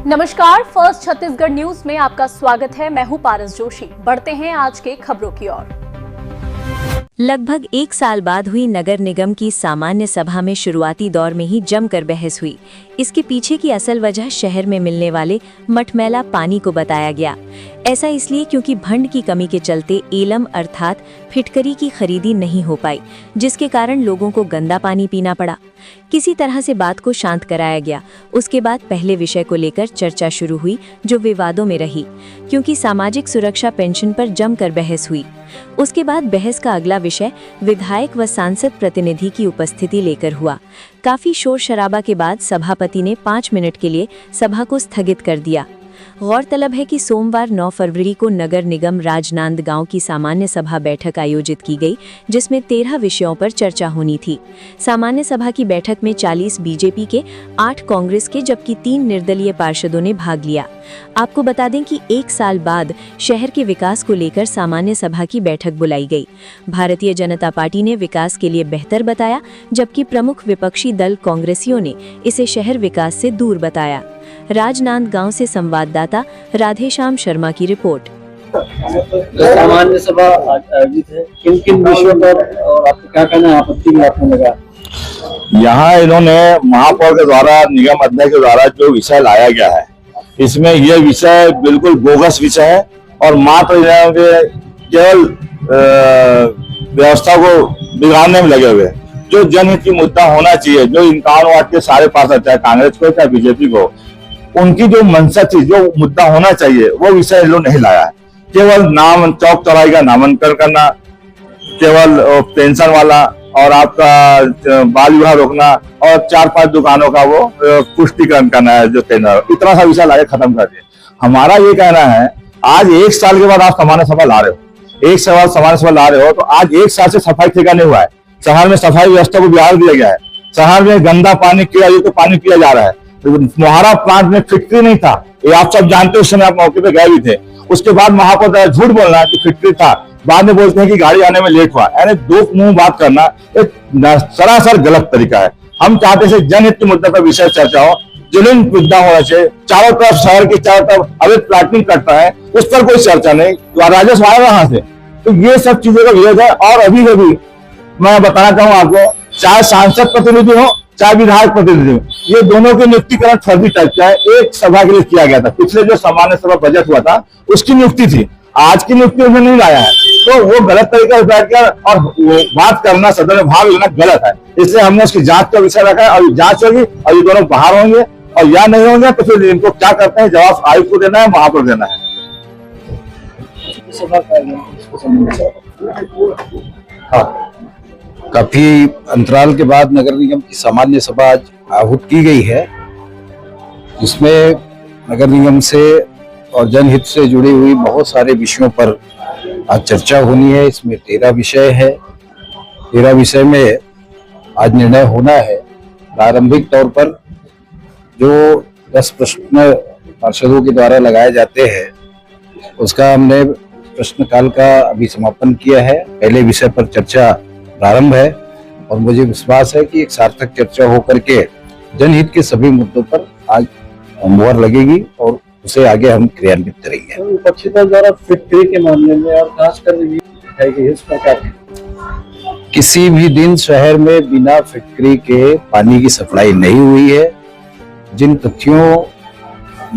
नमस्कार, first Chhattisgarh news में आपका स्वागत है। मैं हूं पारस जोशी। बढ़ते हैं आज के खबरों की ओर। लगभग 1 साल बाद हुई नगर निगम की सामान्य सभा में शुरुआती दौर में ही जमकर बहस हुई। इसके पीछे की असल वजह शहर में मिलने वाले मटमैला पानी को बताया गया। ऐसा इसलिए क्योंकि भंड की कमी के चलते एलम अर्थात फिटकरी की खरीदी नहीं हो पाई, जिसके कारण लोगों को गंदा पानी पीना पड़ा। किसी तरह से बात को शांत कराया गया। उसके बाद पहले विषय को लेकर चर्चा शुरू हुई, जो विवादों में रही, क्योंकि सामाजिक सुरक्षा पेंशन पर जमकर बहस हुई। उसके बाद बहस का अगला विषय विधायक व सांसद प्रतिनिधि की उपस्थिति लेकर हुआ। काफी शोर शराबा के बाद सभापति ने 5 मिनट के लिए सभा को स्थगित कर दिया। गौरतलब है कि सोमवार 9 फरवरी को नगर निगम राजनांदगांव की सामान्य सभा बैठक आयोजित की गई, जिसमें 13 विषयों पर चर्चा होनी थी। सामान्य सभा की बैठक में 40 बीजेपी के, 8 कांग्रेस के, जबकि 3 निर्दलीय पार्षदों ने भाग लिया। आपको बता दें कि 1 साल बाद शहर के विकास को लेकर सामान्य सभा की बैठक बुलाई गई। भारतीय जनता पार्टी ने विकास के लिए बेहतर बताया, जबकि प्रमुख विपक्षी दल कांग्रेसियों ने इसे शहर विकास से दूर बताया। राजनांदगांव से संवाददाता राधेश्याम शर्मा की रिपोर्ट। सामान्य सभा आयोजित है, किन किन विषयों पर और आपको क्या कहना है, आपत्ति में आपने लगा? यहाँ इन्होंने महापौर के द्वारा, निगम अध्यक्ष के द्वारा जो विषय लाया गया है, इसमें यह विषय बिल्कुल बोगस विषय है और मात्र केवल व्यवस्था को बिगाड़ने में लगे हुए। जो जनहित की मुद्दा होना चाहिए, जो 51 वार्ड के सारे पार्षद, चाहे कांग्रेस को चाहे बीजेपी को, उनकी जो मंशा थी, जो मुद्दा होना चाहिए, वो विषय इन लोग नहीं लाया है। केवल नाम, चौक चौराहे का नामांकन करना, केवल पेंशन वाला और आपका बाल विवाह रोकना और 4-5 दुकानों का वो पुष्टिकरण करना है, जो टेंडर, इतना सा विषय लाके खत्म कर दिया। हमारा ये कहना है, आज 1 साल के बाद आप सामान्य सभा ला रहे हो, 1 साल सामान्य सभा ला रहे हो, तो आज 1 साल से सफाई ठेका नहीं हुआ है। शहर में सफाई व्यवस्था को बिगाड़ दिया गया है। शहर में गंदा पानी तो पानी पिया जा रहा है। मोहारा प्लांट में फिटकरी नहीं था, ये आप सब जानते हो, उस समय आप मौके पे गए भी थे। उसके बाद महापौर झूठ बोलना है कि फिटकरी था, बाद में बोलते हैं कि गाड़ी आने में लेट हुआ। यानी दो मुंह बात करना एक सरासर गलत तरीका है। हम चाहते हैं जनहित के मुद्दे पर विषय चर्चा हो, ज्वलंत मुद्दा होना चाहिए। चारों तरफ शहर के चारों तरफ अवैध प्लाटिंग करता है, उस पर कोई चर्चा नहीं। राजस्व आएगा कहां से? तो ये सब चीजों का विरोध है। और अभी मैं बताना चाहूँ आपको, चाहे सांसद प्रतिनिधि हो चाहे विधायक प्रतिनिधि हो, ये दोनों के नियुक्तिकरण फर्जी टाइप का है। एक सभा के लिए किया गया था, पिछले जो सामान्य सभा बजट हुआ था उसकी नियुक्ति थी, आज की नियुक्ति उन्हें नहीं लाया है। तो वो गलत तरीका से बैठ कर और बात करना, सदन में भाग लेना गलत है। इसलिए हमने उसकी जांच का विषय रखा है और जांच होगी और ये दोनों बाहर होंगे और या नहीं होंगे तो फिर इनको क्या करते हैं, जवाब आयुक्त को देना है, महापौर देना है। हाँ, काफी अंतराल के बाद नगर निगम की सामान्य सभा आज आहूत की गई है, जिसमें नगर निगम से और जनहित से जुड़ी हुई बहुत सारे विषयों पर आज चर्चा होनी है। इसमें 13 विषय है। 13 विषय में आज निर्णय होना है। प्रारंभिक तौर पर जो 10 प्रश्न पार्षदों के द्वारा लगाए जाते हैं, उसका हमने प्रश्नकाल का अभी समापन किया है। पहले विषय पर चर्चा प्रारंभ है और मुझे विश्वास है कि एक सार्थक चर्चा होकर के जनहित के सभी मुद्दों पर आज मुहर लगेगी और उसे आगे हम क्रियान्वित करेंगे। विपक्षी दल द्वारा फिटकरी के मामले में और खासकर इस प्रकार किसी भी दिन शहर में बिना फिटकरी के पानी की सप्लाई नहीं हुई है। जिन तथ्यों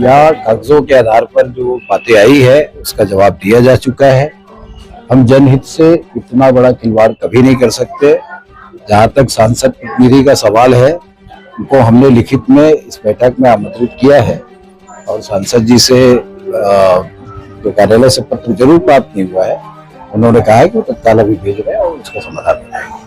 या कागजों के आधार पर जो बातें आई है, उसका जवाब दिया जा चुका है। हम जनहित से इतना बड़ा खिलवाड़ कभी नहीं कर सकते। जहां तक सांसद प्रतिनिधि का सवाल है, उनको हमने लिखित में इस बैठक में आमंत्रित किया है और सांसद जी से जो कार्यालय से पत्र जरूर प्राप्त नहीं हुआ है, उन्होंने कहा है कि वो तत्काल अभी भेज रहे हैं और उसका समाधान बनाएंगे।